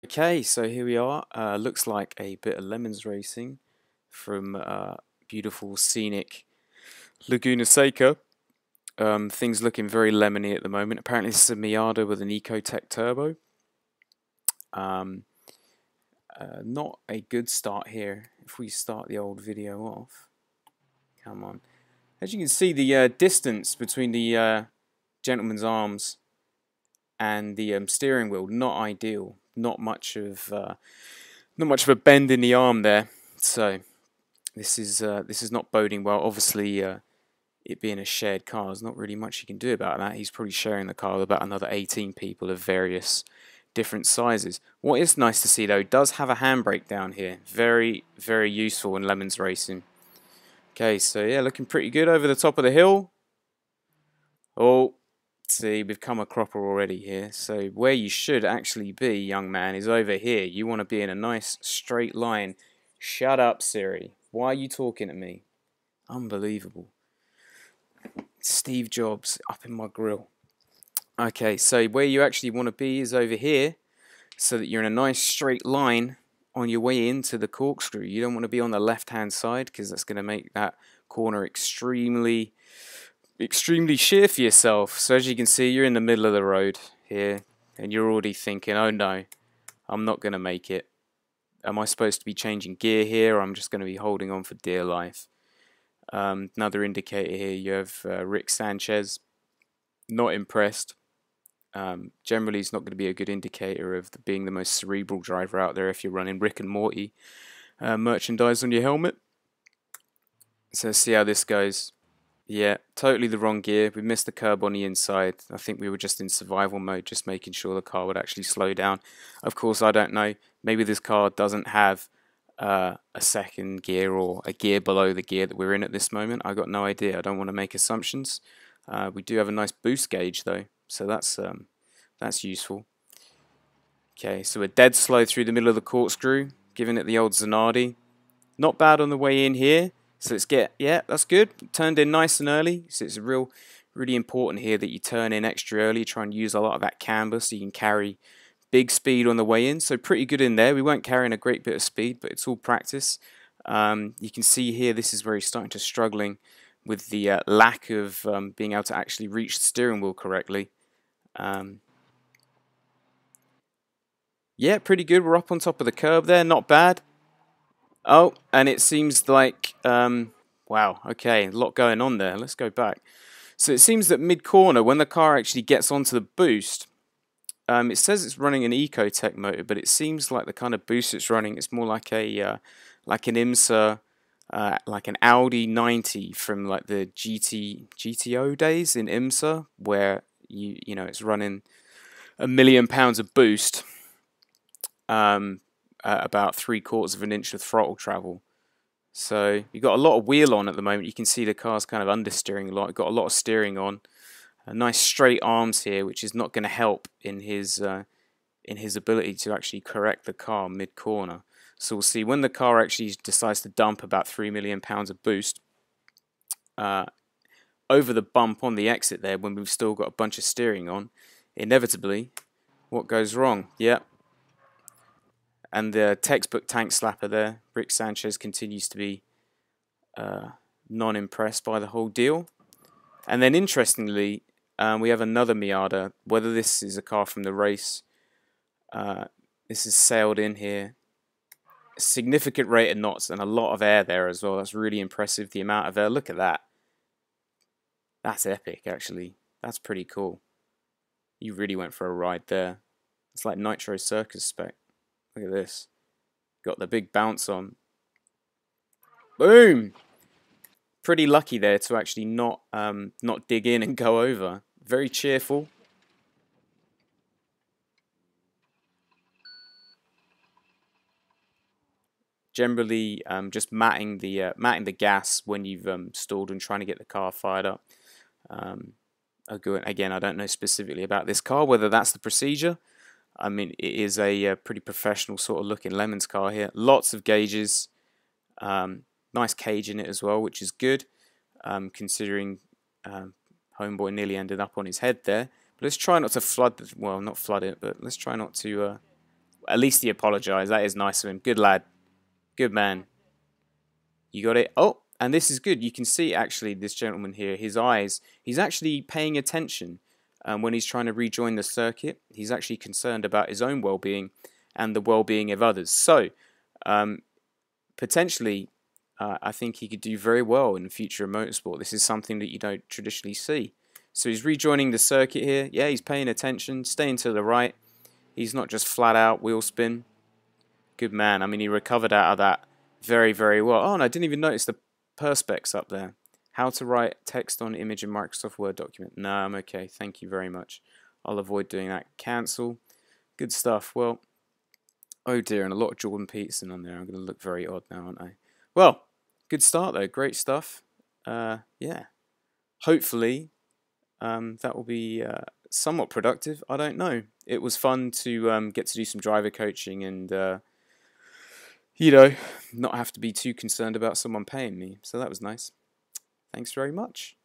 Okay, so here we are. Looks like a bit of lemons racing from beautiful scenic Laguna Seca. Things looking very lemony at the moment. Apparently, this is a Miata with an Ecotec turbo. Um, not a good start here. If we start the old video off, come on. As you can see, the distance between the gentleman's arms and the steering wheel not ideal. Not much of a bend in the arm there. So this is not boding well. Obviously, it being a shared car, there's not really much you can do about that. He's probably sharing the car with about another 18 people of various different sizes. What is nice to see though, it does have a handbrake down here. Very, very useful in Lemons racing. Okay, so yeah, looking pretty good over the top of the hill. Oh, see, we've come a cropper already here. So where you should actually be, young man, is over here. You want to be in a nice straight line. Shut up, Siri. Why are you talking to me? Unbelievable. Steve Jobs up in my grill. Okay, so where you actually want to be is over here, so that you're in a nice straight line on your way into the corkscrew. You don't want to be on the left-hand side because that's going to make that corner extremely sheer for yourself. So as you can see, you're in the middle of the road here, and you're already thinking, oh no, I'm not going to make it. Am I supposed to be changing gear here, or I'm just going to be holding on for dear life? Another indicator here, you have Rick Sanchez, not impressed. Generally, it's not going to be a good indicator of being the most cerebral driver out there if you're running Rick and Morty merchandise on your helmet. So let's see how this goes. Yeah, totally the wrong gear. We missed the curb on the inside. I think we were just in survival mode, just making sure the car would actually slow down. Of course, I don't know. Maybe this car doesn't have a second gear or a gear below the gear that we're in at this moment. I got no idea. I don't want to make assumptions. We do have a nice boost gauge though, so that's useful. Okay, so we're dead slow through the middle of the corkscrew, giving it the old Zanardi. Not bad on the way in here. So let's get, yeah, that's good. Turned in nice and early. So it's really important here that you turn in extra early. Try and use a lot of that camber so you can carry big speed on the way in. So pretty good in there. We weren't carrying a great bit of speed, but it's all practice. You can see here, this is where he's starting to struggling with the lack of being able to actually reach the steering wheel correctly. Yeah, pretty good. We're up on top of the curb there. Not bad. Oh, and it seems like, wow, okay, a lot going on there. Let's go back. So it seems that mid-corner, when the car actually gets onto the boost, it says it's running an Ecotec motor, but it seems like the kind of boost it's running, it's more like like an IMSA, like an Audi 90 from like the GTO days in IMSA, where you know it's running £1,000,000 of boost. About 3/4 of an inch of throttle travel. So you've got a lot of wheel on at the moment. You can see the car's kind of understeering a lot. You've got a lot of steering on. Nice straight arms here, which is not going to help in his ability to actually correct the car mid-corner. So we'll see when the car actually decides to dump about £3,000,000 of boost over the bump on the exit there, when we've still got a bunch of steering on. Inevitably, what goes wrong? Yep. And the textbook tank slapper there, Rick Sanchez, continues to be non-impressed by the whole deal. And then interestingly, we have another Miata. Whether this is a car from the race, this is sailed in here. A significant rate of knots and a lot of air there as well. That's really impressive, the amount of air. Look at that. That's epic, actually. That's pretty cool. You really went for a ride there. It's like Nitro Circus spec. Look at this. Got the big bounce on. Boom! Pretty lucky there to actually not dig in and go over. Very cheerful. Generally, just matting the gas when you've stalled and trying to get the car fired up. Again, I don't know specifically about this car, whether that's the procedure. I mean, it is a pretty professional sort of looking Lemons car here. Lots of gauges. Nice cage in it as well, which is good, considering Homeboy nearly ended up on his head there. But let's try not to flood, well, not flood it, but let's try not to At least he apologised. That is nice of him. Good lad. Good man. You got it. Oh, and this is good. You can see, actually, this gentleman here, his eyes, he's actually paying attention when he's trying to rejoin the circuit. He's actually concerned about his own well-being and the well-being of others. So, potentially, I think he could do very well in the future of motorsport. This is something that you don't traditionally see. So he's rejoining the circuit here. Yeah, he's paying attention, staying to the right. He's not just flat out wheel spin. Good man. I mean, he recovered out of that very, very well. Oh, and I didn't even notice the perspex up there. How to write text on image in Microsoft Word document. No, I'm okay. Thank you very much. I'll avoid doing that. Cancel. Good stuff. Well, oh dear, and a lot of Jordan Peterson on there. I'm going to look very odd now, aren't I? Well, good start though. Great stuff. Yeah. Hopefully, that will be somewhat productive. I don't know. It was fun to get to do some driver coaching and, you know, not have to be too concerned about someone paying me. So that was nice. Thanks very much.